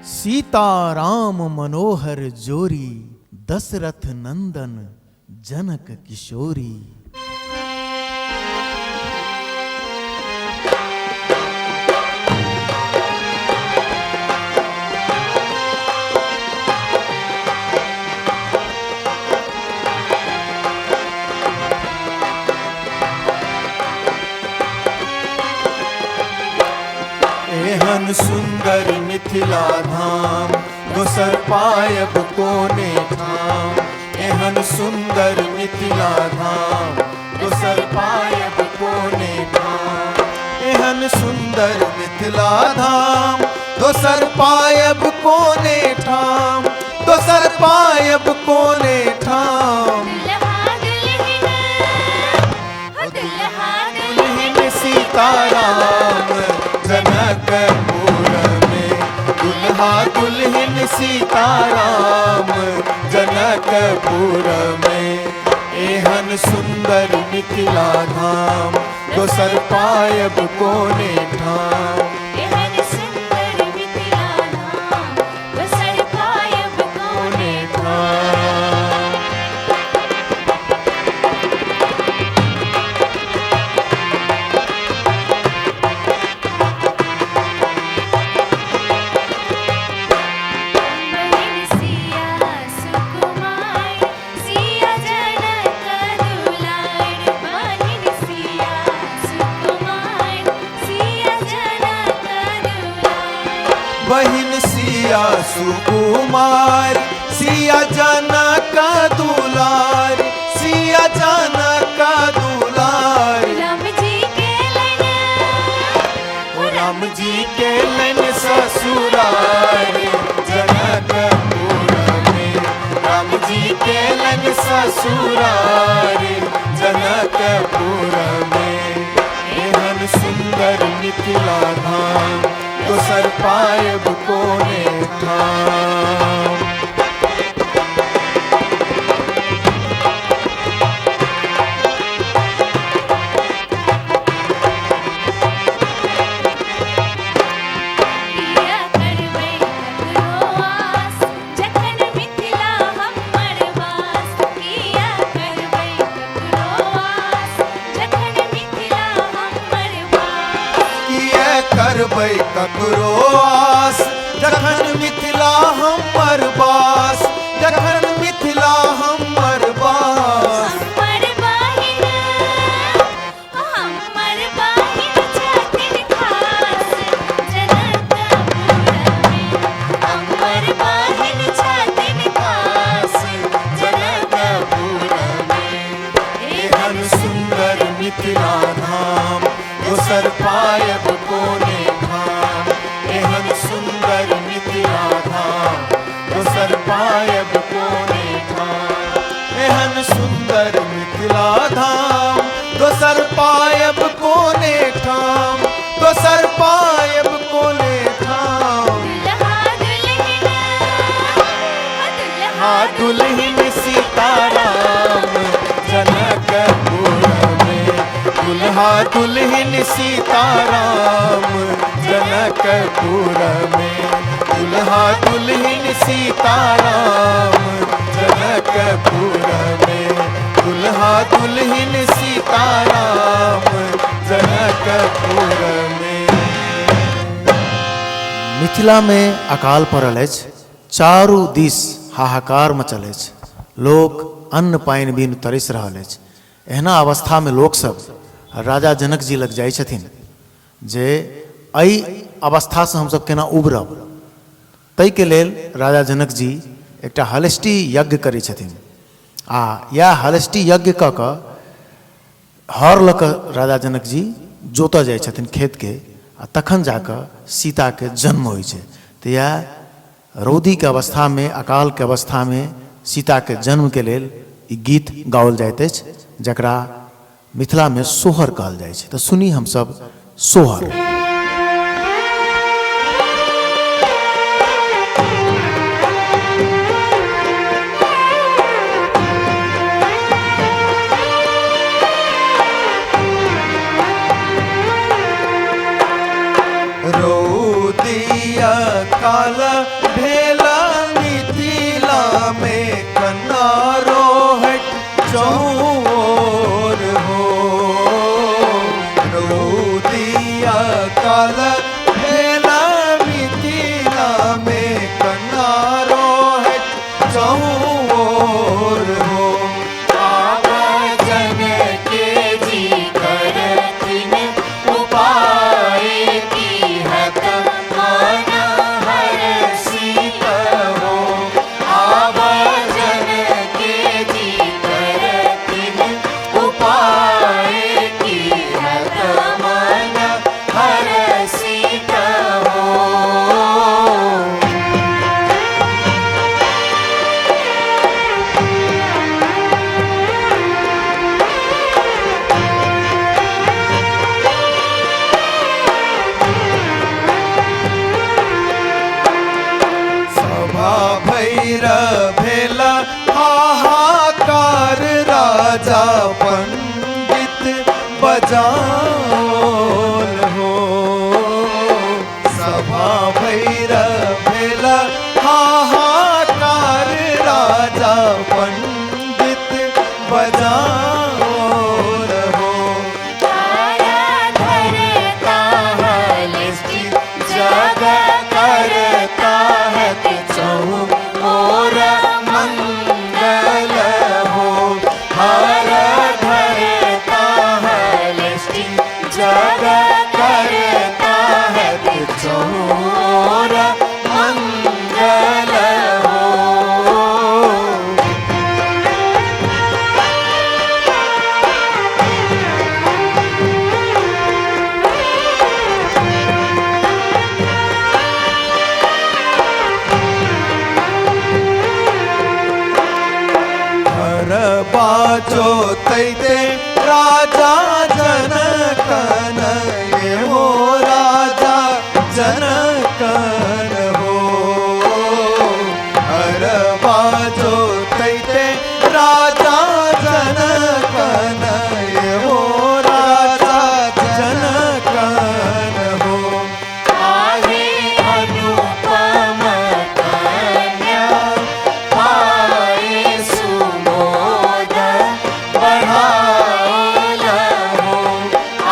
सीता राम मनोहर जोरी, दशरथ नंदन जनक किशोरी। एहन सुंदर मिथिला धाम, दोसर पायब कोने ठाम। एहन सुंदर मिथिला धाम, दोसर पायब कोने ठाम। एहन सुंदर मिथिला धाम, दोसर पायब कोने ठाम। दोसर पायब कोने ठाम। दुल्हन सीताराम जनकपुर में, दुल्हा दुल्हन सीताराम जनकपुर में। एहन सुंदर मिथिला धाम, दोसर पायब कोने ठाम। एहन सुंदर मिथिला धाम, दोसर पायब कोने ठाम। बहिन सिया सुकुमार, सिया जनक दुलार। सिया जनक दुलार। राम जी के लन, राम जी के लन ससुरार जनकपुर में। राम जी के लन ससुरार जनकपुर में। एहन सुंदर मिथिला धाम, दोसर पायब कोने ठाम। किया करबै ककरो आस, जखन मिथिला हमर वास। किया करबै ककरो आस, जखन मिथिला हमर वास। किया करबै ककरो आस, जखन मिथिला हमर बास। जखन मिथिला हमर बास। हमर बहिन, हमर बहिन छथिन खास जनकपुर में। हमर बहिन छथिन खास जनकपुर में। एहन सुंदर मिथिला धाम, दोसर पायब कोने ठाम। एहन सुंदर मिथिला धाम, दोसर पायब कोने ठाम। एहन सुंदर मिथिला धाम, दोसर पायब कोने ठाम। दोसर पायब कोने ठाम। दुल्हा दुल्हन, हाँ दुल्हन सीताराम जनकपुर में। दुल्हा दुल्हन सीताराम जनकपुर में। दुल्हा दुल्हन सीताराम जनकपुर में। दुल्हा दुल्हन सीताराम जनकपुर में। मिथिला में अकाल पड़ल अछि, चारू दिस हाहाकार मचल अछि। लोक अन्न पानि बिन तरसि रहल अछि। एहना अवस्था में लोक सब राजा जनक जी लग जाइ छथिन जे एहि अवस्था से हमसब केना उबरब। ताहि के लेल राजा जनक जी एकटा हलष्टी यज्ञ करै छथिन। आ यह हलष्टी यज्ञ कऽ कऽ हर लऽ कऽ राजा जनक जी जोतऽ जाइ छथिन खेत के। आ तखन जाकऽ सीता के जन्म होइ छै। तऽ यह रौदी के अवस्था में, अकाल के अवस्था में सीता के जन्म के लेल ई गीत गाओल जाइत अछि, जकरा मिथिला में सोहर कहल जाइ छै। तऽ सुनी हम सब सोहर। रौदिया काला रोहट चौर हो रोदिया काल भेला मिथिला में कन्ना रोहट चौर हो आवाजन के जी करतिन उपाय की हत माना हर सीत हो आवाजन के जी करतिन उपाय की हत माना हर सीत हो सभा भैर भेला हाहाकार राजा पंडित बजाओल हो सभा भैर भेला हाहाकार राजा पंडित बजाओल हो धरता हलिष्टि जग करता है चहु और मंगल हो हर धरता हलिष्टि जग करता है चहु और मंगल हो हर बाजो तैते राजा जनकन ये हो राजा जनकन हो हर बाजो तैते राजा जनकन ये हो राजा जनकन हो आहे अनुपम कन्या पाए सुमोद बढ़ाल हो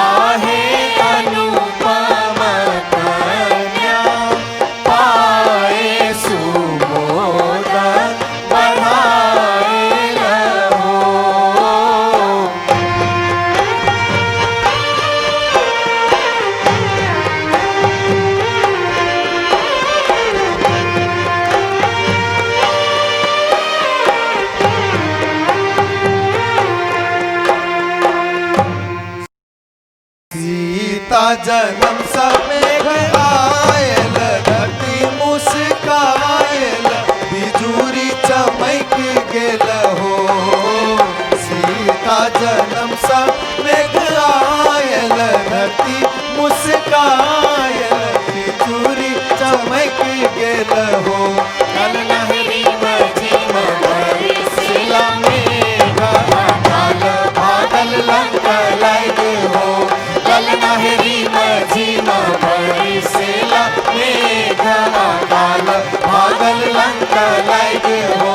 आहे अनुपम कन्या पाए सुमोद बढ़ाल हो सीता जन्म समेघ आयल धरती मुस्कायल बिजुरी चमक गेल हो सीता जन्म समेघ आयल धरती मुस्कायल बिजुरी चमक गेल हो कल नहरी मझिम बरसिला मेघ अकाल बादल लंक लाग हो कल नहरी मझिम बरसिला मेघ अकाल बादल लंक लाग हो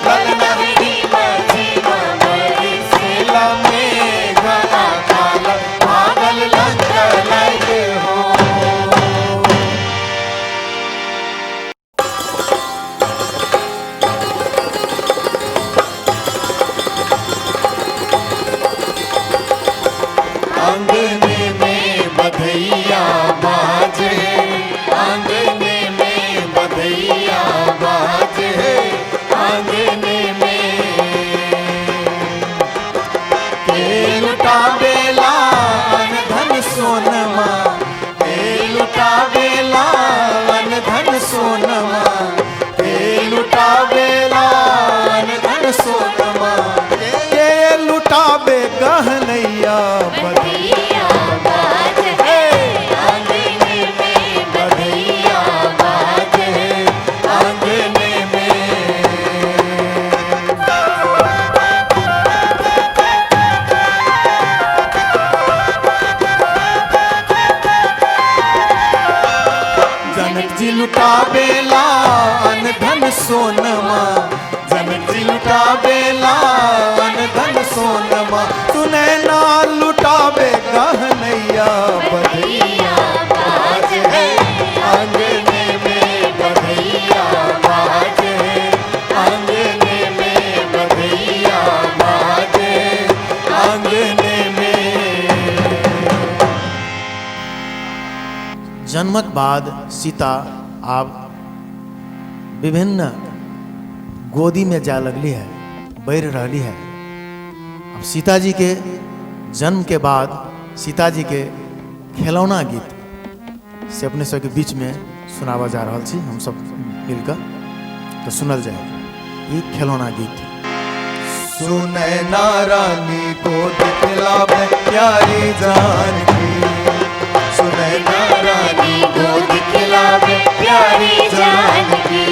कल नहरी मझिम बरसिला मेघ अकाल बादल लंक लाग हो आंगने में बधैया बाजे आंगने में बधैया बाजे आंगने में के लुटा बेला अन धन सोनमा के लुटा बेला अन धन सोनमा के लुटा बेला अन धन सोनमा के लुटाबे गहनैया बधैया बाज है आंगने में बधैया बाज है आंगने में जनक जी लुटा बेला अन धन सोनमा जनक जी लुटा जन्मक बाद सीता आब विभिन्न गोदी में जा लगली है, बढ़ रही है। अब सीता जी के जन्म के बाद सीता जी के खिलौना गीत से अपने सबके बीच में सुनावा जा रहा छी हम सब मिलकर। तो सुनल जाए ये खिलौना गीत। सुनैना रानी को दिखलावे प्यारी जानकी, सुनैना रानी को दिखलावे प्यारी जानकी।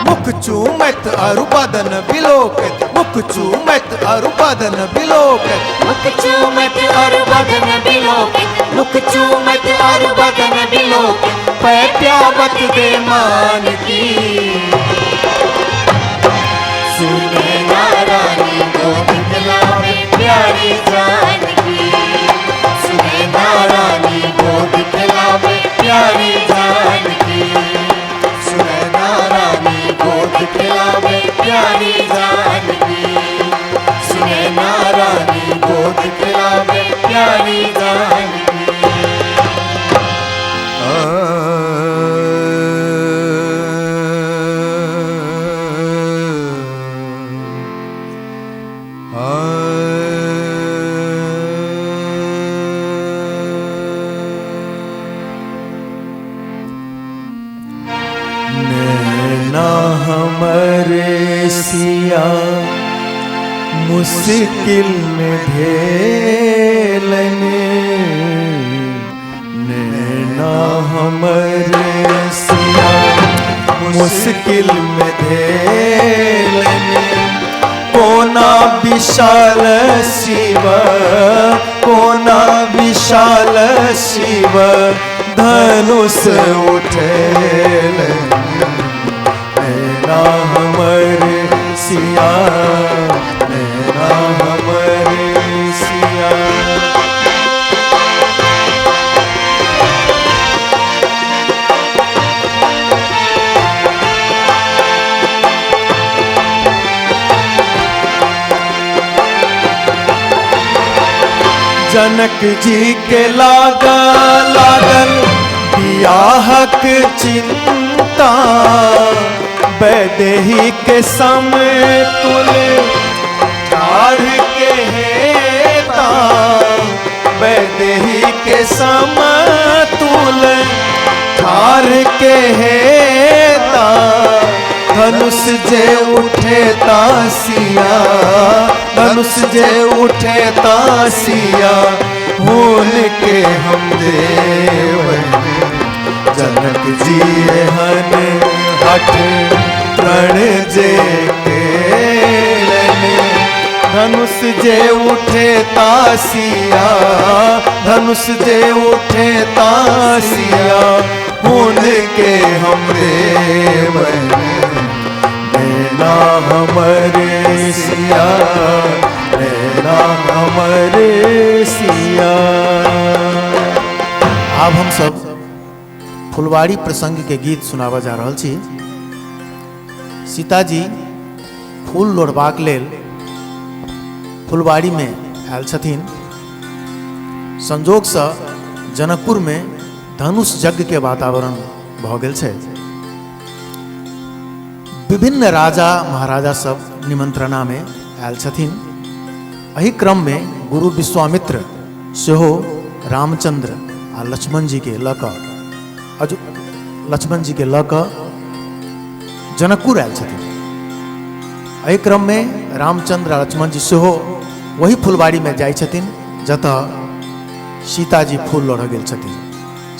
मुख चूमत अरु बदन बिलोकत, मुख चूमत अरु बदन बिलोकत, मुख चूमत और बदन बिलोके, मुख चूमत और बदन बिलोके, पैट्यावत दे मान की। सुनैना रानी को दिखलावे प्यारी जानकी, सुनैना रानी को दिखलावे प्यारी जानकी, सुनैना रानी को दिखलावे प्यारी जानकी, सुनैना रानी को दिखलावे प्यारी जानकी। नैना हमरे सिया मुश्किल में धेलने, नैना हमरे सिया मुश्किल में धेलने, कोना विशाल शिव, कोना विशाल शिव धनुष उठेलने, नैना हमरे सिया, नैना हमरे सिया। जनक जी के लागल बियाहक चिंता, बैदेही के समय तुले ठाढ़ के हेता, बैदेही के समय तुले ठाढ़ के हेता, धनुष जे उठे तासिया, धनुष जे उठे तासिया, भूल के हम देवन जनक जी हन हठ प्रण जे केलने, धनुष जे उठे तासिया, धनुष जे उठे तासिया, भूल के हम देवन नैना हमरे सिया, नैना हमरे सिया। अब हम सब फुलवाड़ी प्रसंग के गीत सुनावा जा रहल छी। सीताजी फूल लोढ़बाक लेल फुलवाड़ी में आयल छथिन। संजोग से जनकपुर में धनुष यज्ञ के वातावरण भ गेल छै। विभिन्न राजा महाराजा सब निमंत्रणा में आयल छथिन। एही क्रम में गुरु विश्वामित्र सेहो रामचंद्र आ लक्ष्मण जी के लऽ कऽ जनकपुर आयल छथिन। एहि क्रम में रामचंद्र आ लक्ष्मण जी सेहो वही फुलवाड़ी में जाइ छथिन जतऽ सीताजी फूल लोढ़ऽ गेल छथिन।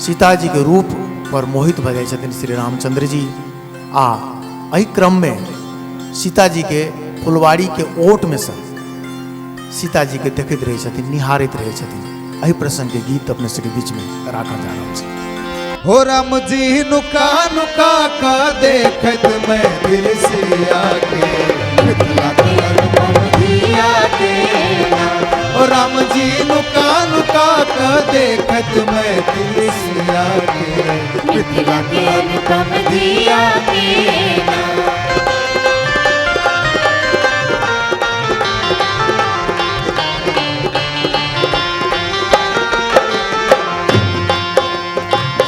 सीताजी के रूप पर मोहित भऽ जाइ छथिन श्री रामचंद्र जी। आ एहि क्रम में सीताजी के फुलवाड़ी के ओट में से सीताजी के देखैत रहै छथिन, निहारैत रहै छथिन। एहि प्रसंग के गीत अपने सबके बीच में राखल जा रहल छै। हो राम जी नुका नुका का देखत मैं दिल से आके, मिथिला के अनुपम दिया के नाम। ओ राम जी नुका नुका का देखत मैं दिल से आके, मिथिला के अनुपम अनुपम धिया के ना।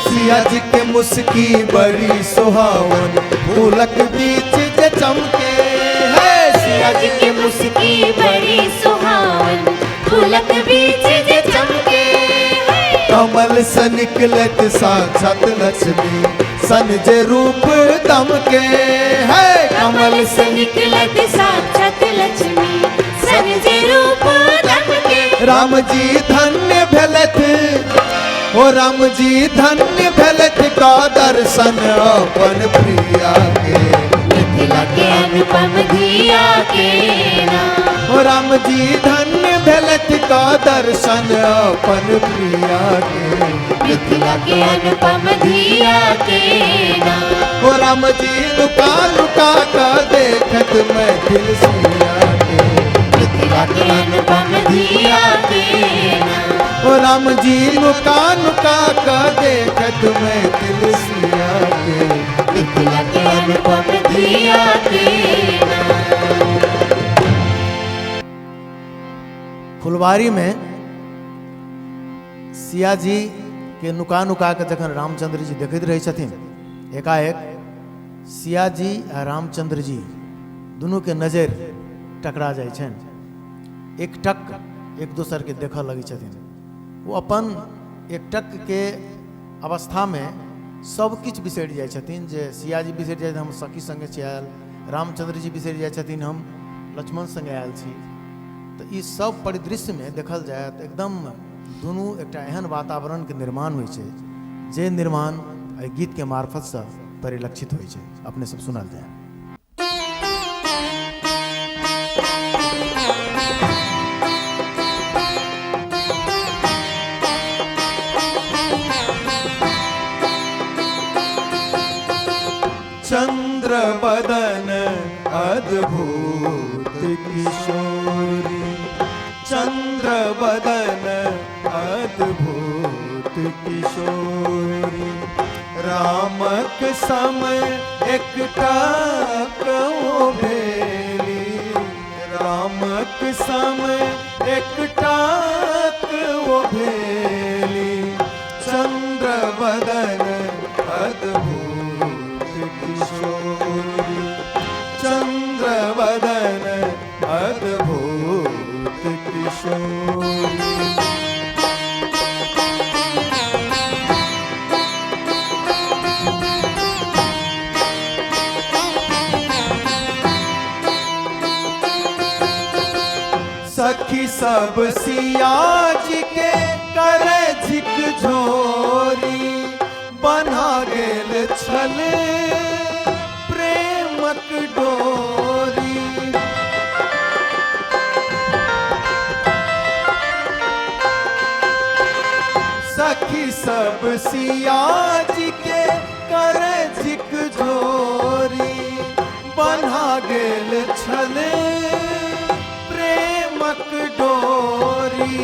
सिया जी के मुस्की बड़ी सुहावन, फूलक बीच जे चमके है। सिया जी के मुस्की बड़ी सुहावन, फूलक बीच जे चमके। कमल से निकलत साक्षात लक्ष्मी, सन जे रूप दमके है। कमल से निकलत साक्षात लक्ष्मी, सन जे रूप दमके। राम जी धन्य भेलत, ओ राम जी धन्य भेलत का दर्शन अपन प्रिया के। मिथिला के अनुपम धिया के ना। ओ राम जी धन्य भेलत का दर्शन अपन प्रिया के। मिथिला के अनुपम धिया के ना। ओ राम जी लुका लुका का देखत मैं दिल सिया के। मिथिला के अनुपम धिया के ना। ओ राम जी लुका लुका का देखत मैं दिल सिया के। मिथिला के अनुपम धिया के ना। फुलवारी में सिया जी के नुका नुका के जखन रामचंद्र जी देखैत रहै छथिन, एकाएक सिया जी आ रामचंद्र जी दुनू के नजर टकरा जाइ छनि। एकटक एक दोसर के देखऽ लगै छथिन। वो अपन एकटक के अवस्था में सब किछु बिसरि जाइ छथिन। जे सिया जी बिसरि जाइ हम सखी संगे छी आयल, रामचंद्र जी बिसरि जाइ छथिन हम लक्ष्मण संगे आयल छी। तो ई सब परिदृश्य में देखल जाए तो एकदम दुनू एकटा एहन वातावरण के निर्माण होइ छै जे निर्माण एहि गीत के मार्फत से परिलक्षित होइ छै। अपने सब सुनल जाए। चंद्र बदन अद्भुत किशोरी, चंद्र बदन अद्भुत किशोरी। रामक सम एकटक ओ भेली, रामक सम एकटक ओ भेली। चंद्र बदन अद्भुत किशोरी, चंद्र बदन अद्भुत किशोरी। सखी सब सिया जी के करे झिकझोरी, बना गेल छल प्रेमक डोरी। सखी सब सिया जी के करे झिकझोरी, बना गेल छल प्रेमक डोरी।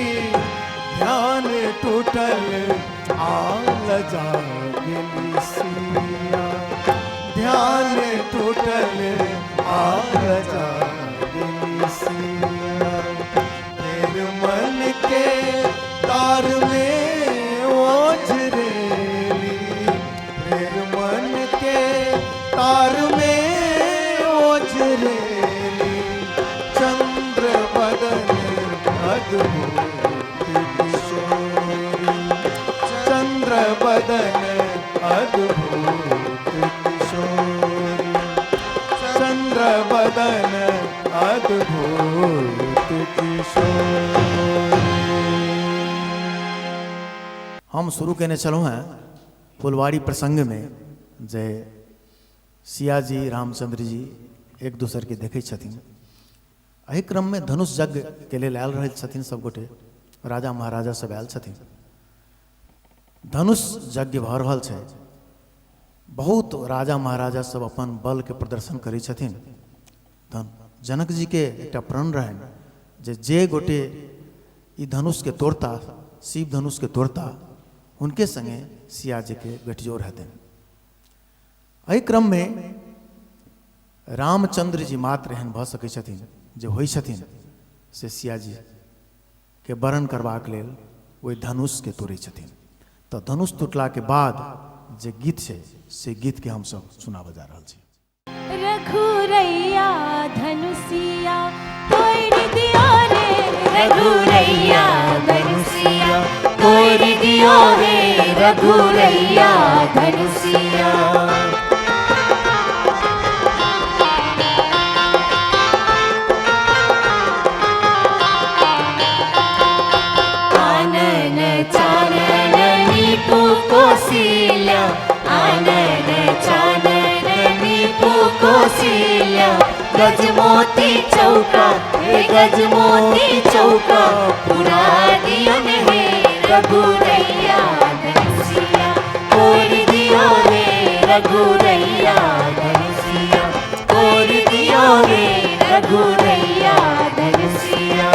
ध्यान टूटल आल जा गेली सिया, ध्यान टूटल आल जा गेली सिया। तेर मन के तार में ओझरेली, तेर मन के तार में ओझरेली। चंद्र बदन अद्भुत किशोरी, चंद्र बदन अद्भुत किशोरी, चंद्र बदन अद्भुत किशोरी। हम शुरू केने छलहुँ हैं फुलवारी प्रसंग में जे सिया जी रामचंद्र जी एक दोसर के देखै छथिन। एहि क्रम में धनुष यज्ञ के लेल आयल रहै छथिन सब गोटे, राजा महाराजा सब आयल छथिन। धनुष यज्ञ भऽ रहल छै, बहुत राजा महाराजा सब अपन बल के प्रदर्शन करै छथिन। जनक जी के एकटा प्रण रहनि जे गोटे ई धनुष के तोड़ता, शिव धनुष के तोड़ता, हुनके संगे सिया जी के गठजोड़ हेतनि। एहि क्रम में रामचंद्र जी मात्र एहन भऽ सकै छथिन जे होइ छथिन से सिया जी के वरण करबाक लेल ओहि धनुष के तोड़ै छथिन। तो धनुष टूटला के बाद जे गीत छै से गीत के हम सब सुनाबऽ जा रहल छी। रघुरैया धनुषिया तोड़ दियो रे, रघुरैया धनुषिया तोड़ दियो रे, रघुरैया धनुषिया। आनन चानन नीपु कोसिल्या, आनन चानन नीपु कोसिल्या, गजमोती चौका हे गजमोती चौका पुरा दियो हे, रघुरैया धनुषिया तोड़ दियो रे, रघुरैया धनुषिया तोड़ दियो रे, रघुरैया धनुषिया।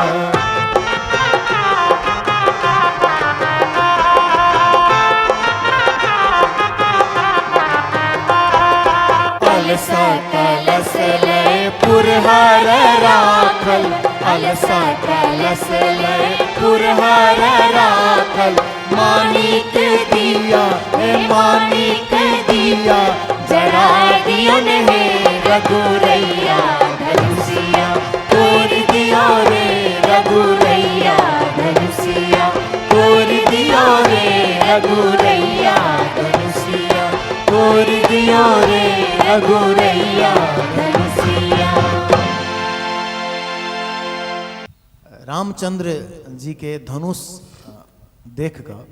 अलसा कलश लय पुरहर राखल, अलसा कलश लय पुरहर राखल, मानिक दिया हे मानिक दिया जरा दियो हे, रघुरैया धनुषिया तोड़ दियो रे, रघुरैया धनुषिया तोड़ दियो रे, रघुरैया धनुषिया तोड़ दियो रे, रघुरैया धनुषिया। रामचंद्र जी के धनुष देख कऽ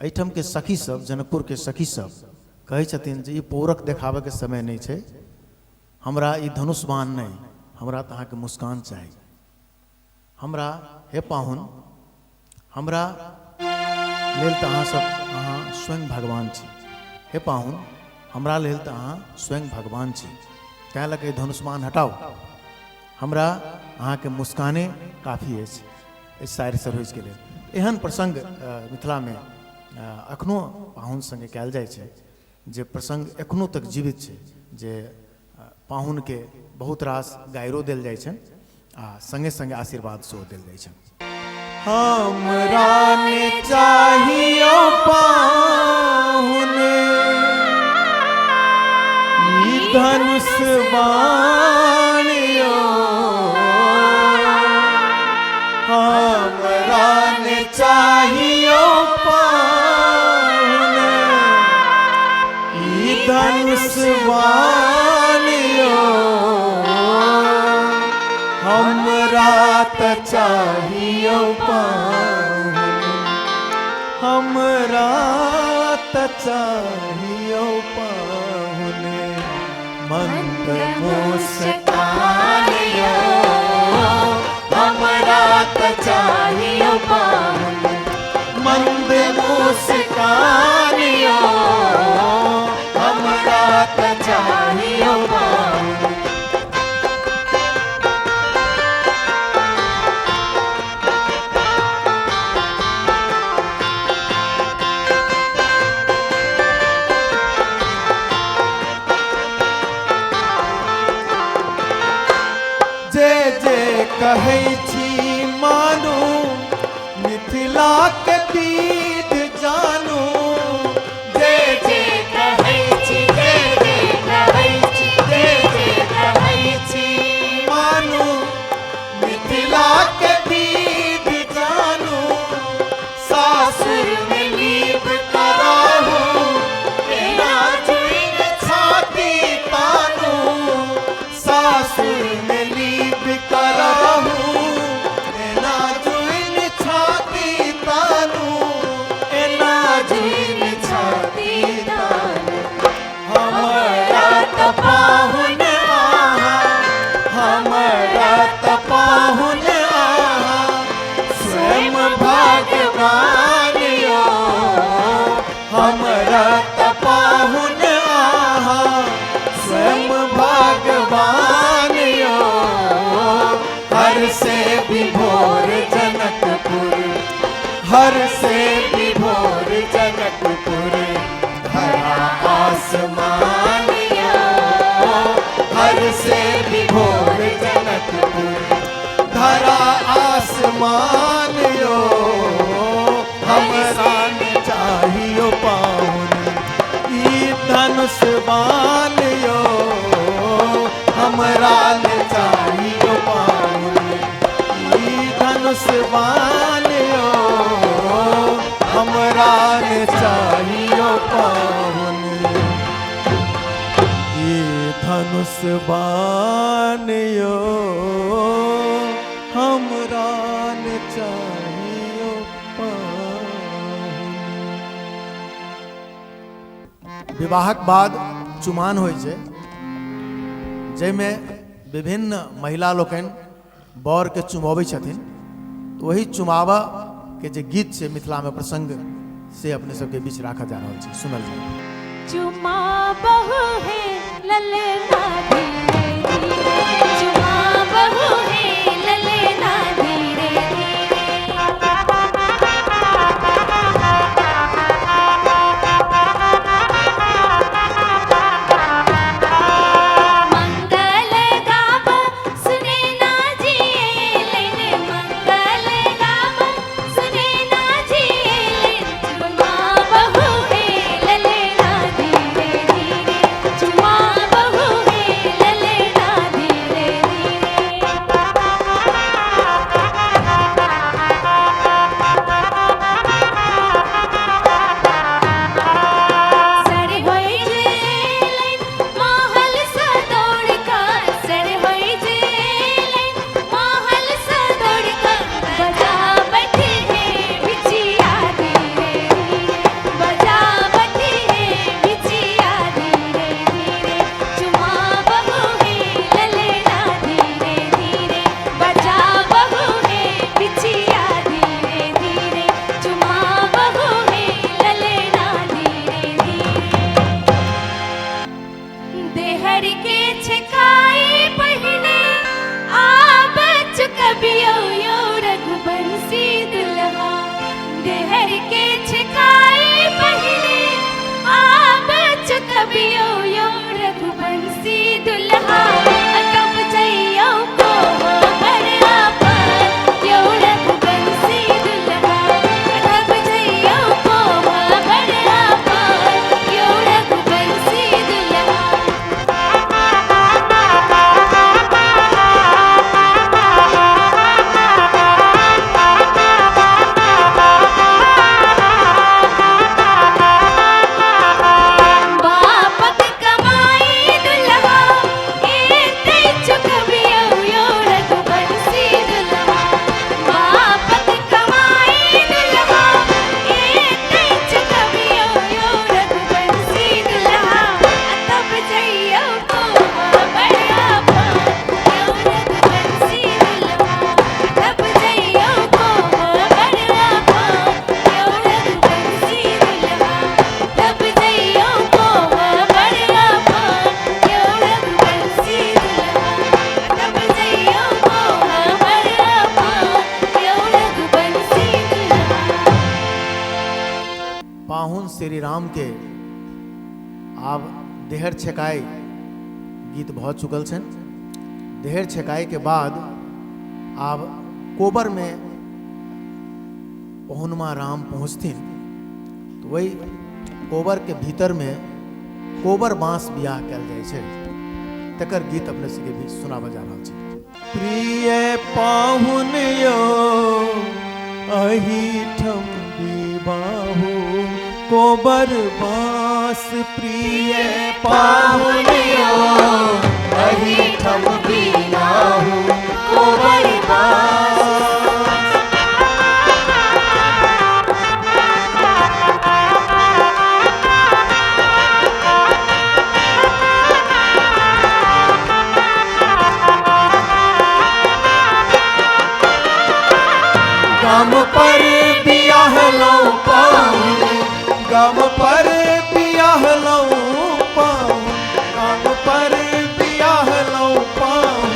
एहिठाम के सखी सब, जनकपुर के सखी सब कहै छथिन जे ई पौरख देखाबे के समय नहीं छै, हमरा ई धनुष बाण नहीं, हमरा तऽ अहाँके मुस्कान चाही। हमरा हे पाहुन, हमरा लेल तऽ अहाँ सब अहाँ स्वयं भगवान छी। हे पाहुन, हमरा लेल तऽ अहाँ स्वयं भगवान छी, तैं लऽ कऽ धनुष बाण हटाओ, हमरा अहाँके मुस्काने काफी अछि इस साइर सरोज के लेल। एहन प्रसंग मिथिला में अखनो पाहुन संगे कयल जाइ छै, जे प्रसंग एखनो तक जीवित छै, जे पाहुन के बहुत रास गायरो देल जाइ छनि आ संगे संगे आशीर्वाद सेहो देल जाइ छनि। हमरा ने चाहियो पाहुन ई धनुष बाण यो, हमरा ने चाहियो पाहुन ई धनुष बाण यो, हमरा त चाहियो पाहुन, हमरा त चाहियो पाहुन मंद मुस्कान यो, हमरा त चाहियो पाहुन मंद मुस्कान यो, हमरा त चाहियो पाहुन। जे जे कहै छी मानू, मिथिला के विध जानू, जे जे कहै छी, जे जे कहै छी, जे जे कहै छी मानू मिथिला के विध जानू, सासुर में लीप कराहू, एना जुइन छाती तानू, सासुर में लीप कराहू, एना जुइन छाती तानू, एना जुइन छाती तानू, हमरा त पाहुन आहा, हमरा त पाहुन आहा, स्वयं भगवान यो, हमरा त पाहुन आहा, स्वयं भगवान यो, हर से विभोर जनकपुर, हर से विभोर जनकपुर, धरा आसमान समान यो हमरा ने चाहियो पाहुन ई धनुष बान यो हमरा ने चाहियो पाहुन ई धनुष बान यो हमरा ने चाहियो पाहुन ई धनुष बान यो हमरा ने चाहियो पाहुन। विवाहक बाद चुमान होइ छै, जाहिमे विभिन्न महिला लोकनि बर के चुमाबै छथिन। तो वही चुमावा के जे गीत छै मिथिला में प्रसंग से अपने सबके बीच राखा जा रहल छै, सुनल जाए। चुमा बहु है ललना धीरे धीरे, चुमा बहु है ललना धीरे मंगल गाव सुने ना जिए लेन, मंगल गाव सुने ना जिए लेन, चुमा बहु है ललना धीरे धीरे, चुमा बहु है ललना धीरे धीरे। सड़ होई जेलेन महल सदोड़ का, सड़ होई जेलेन महल सदोड़ का, बजा बैठी है बिछिया धीरे धीरे, बजा बैठी है बिछिया धीरे धीरे, चुमा बहु है ललना धीरे धीरे, बजा बहु है बिछिया धीरे धीरे, चुमा बहु है ललना धीरे धीरे। देहर के छकाई पहिने आब चुकबियो यो रघुबंशी दुल्हा, देहर के छकाई पहिने आब चुकबियो यो रघुबंशी दुल्हा, कब जइयो को हमर आपन यो रघुबंशी दुल्हा, कब जइयो को हमर आपन यो रघुबंशी दुल्हा। बापक कमाई दुल्हा एते चुकबियो यो रघुबंशी दुल्हा, बापक कमाई दुल्हा एते चुकबियो यो रघुबंशी दुल्हा, तब जइयो को हमर आपन यो रघुबंशी दुल्हा, तब जइयो को हमर आपन यो रघुबंशी दुल्हा, तब जइयो को हमर आपन यो रघुबंशी दुल्हा, तब जइयो को हमर आपन यो रघुबंशी दुल्हा। पाहुन श्री राम के आब देहर छेकाई गीत भऽ चुकल छनि। देहर छेकाई के बाद आब कोबर में पहुनमा राम पहुँचथिन। तो वही कोबर के भीतर में कोबर बाँस बियाह कयल जाइ छै, तकर गीत अपने सबके बीच सुनाबऽ जा रहल छै। प्रिय पाहुन यो अहिठम विवाहु कोबर बास, प्रिय पाहुन यो अहिठम विवाहु कोबर बास। गम पर बियाह लो पाहुन, गम पर बियाह लो पाहुन, गम पर बियाह लो पाहुन,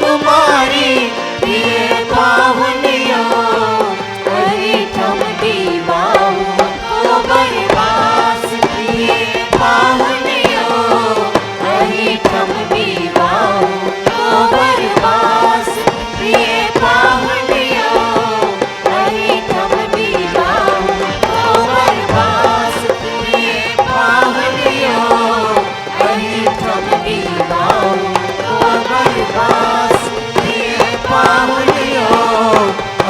कुमारी प्रिय पाहुनियों अहिठम दीवाओं को बरवास प्रिय पाहुनियों अहिठम दीवाओं को बरवास प्रिय पाहुनियों अहिठम दीवाओं को बरवास प्रिय पाहुनियों अहिठम दीवाओं को बरवास प्रिय पाहुनियों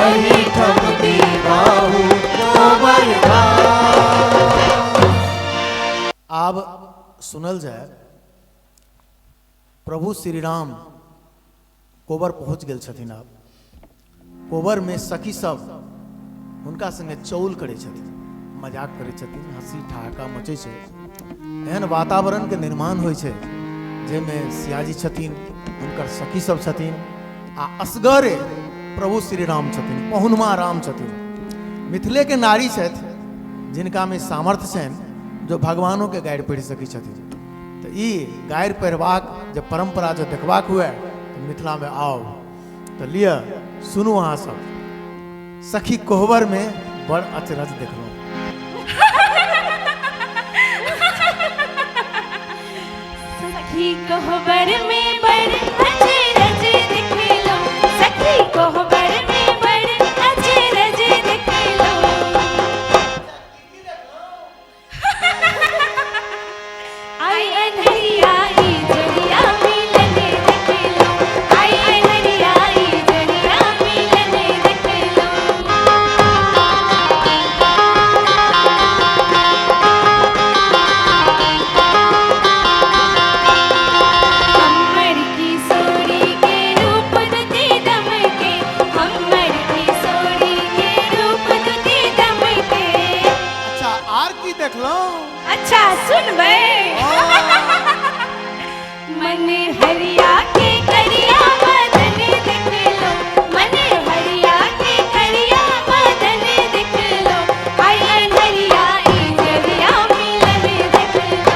अहिठम दीवाओं को बरवास। आब सुनल जाए प्रभु श्री राम कोबर पहुंच गेल छथिन। आब कोबर में सखी सब हुनका संगे चौल करे छथिन, मजाक करे छथिन, हंसी ठहाका मचे छै। एहन वातावरण के निर्माण होइ छै जाहिमे सियाजी छथिन, हुनकर सखी सब छथिन, आ असगरे प्रभु श्री राम छथिन, पहुनमा राम छथिन। मिथिले के नारी छथि जिनका में सामर्थ्य छनि जो भगवानों के गारि पढ़ि सकै छथिन। तो ई गारि पढ़बाक जब परंपरा जो देखबाक हुए तो मिथिला में आओ तो लिअ सुनू अहाँ सब। सखी कोहबर में बड़ अचरज देखलहुँ। सखी कोहबर में बड़ अचरज दिखलो, सखी कोहबर में बड़ अचरज दिखलो। आई अनहरिया ई जरिया मिलने दिखलो, आई अनहरिया ई जरिया मिलने दिखलो। हमर किशोरी के रूप दुती दमके, हमर किशोरी के रूप दुती दमके। अच्छा आर की देखलहुँ? अच्छा सुनबे। मन हरिया के करिया बदन देखलो, मन हरिया के करिया बदन देखलो। आई अनहरिया ई जरिया मिलने देखलो,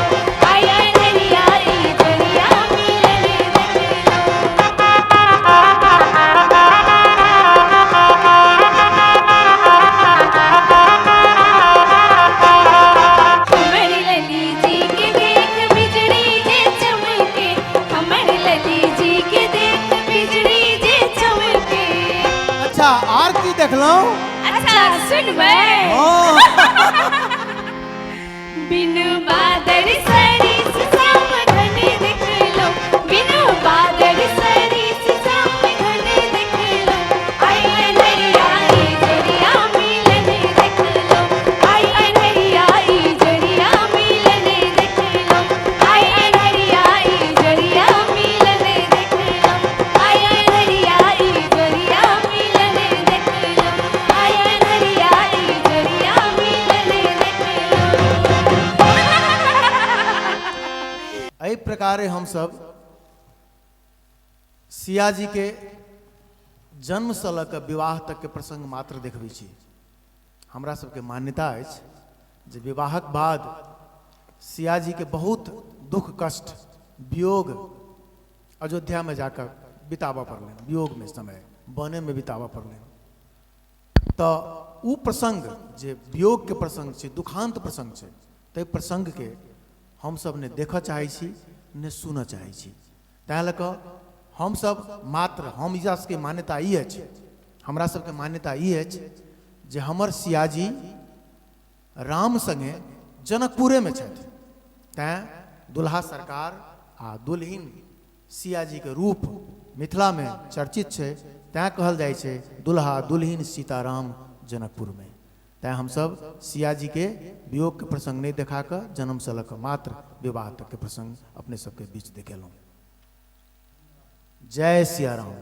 आई अनहरिया ई जरिया मिलने हमर लली जी के देख बिजड़ी जे चमके, हमर लली जी के देख बिजड़ी जे चमके। अच्छा आर की देखलहुँ? अच्छा सुनबे। बिनु बादर सरिस श्याम घने देखलो, बिनु बादर सरिस श्याम घने देखलो। आई अनहरिया ई जरिया मिलने देखलो, आई अनहरिया ई जरिया मिलने देखलो, आई अनहरिया ई जरिया मिलने देखलो, आई अनहरिया ई जरिया मिलने देखलो, आई अनहरिया ई जरिया मिलने देखलो। एहि प्रकारे हम सब सिया जी के जन्म से लऽ कऽ विवाह तक के प्रसंग मात्र देखबै छी। हमरा सबके मान्यता अछि जे विवाहक बाद सिया जी के बहुत दुख कष्ट वियोग अयोध्या में जाकर बिताबऽ पड़लनि, वियोग में समय बने में बिताबऽ पड़लनि। तो उ प्रसंग जे वियोग के प्रसंग छै, दुखांत प्रसंग छै, ताहि प्रसंग के हम सब ने देखऽ चाहै छी ने सुनऽ चाहै छी। तैं लऽ कऽ हम सब मात्र हमरा सबके मान्यता ई अछि, हमरा सबके मान्यता ई अछि जे हमर सियाजी राम संगे जनकपुरे में छथि। तैं दुल्हा सरकार आ दुल्हिन सियाजी के रूप मिथिला में चर्चित छै। तैं कहल जाइ छै दुल्हा दुल्हिन सीताराम जनकपुर में। तैं हम सब सियाजी के वियोग के प्रसंग नहीं देखा कर जन्म से लऽ कऽ मात्र विवाह तक के प्रसंग अपने सबके बीच देखेलहुँ। जय सिया राम।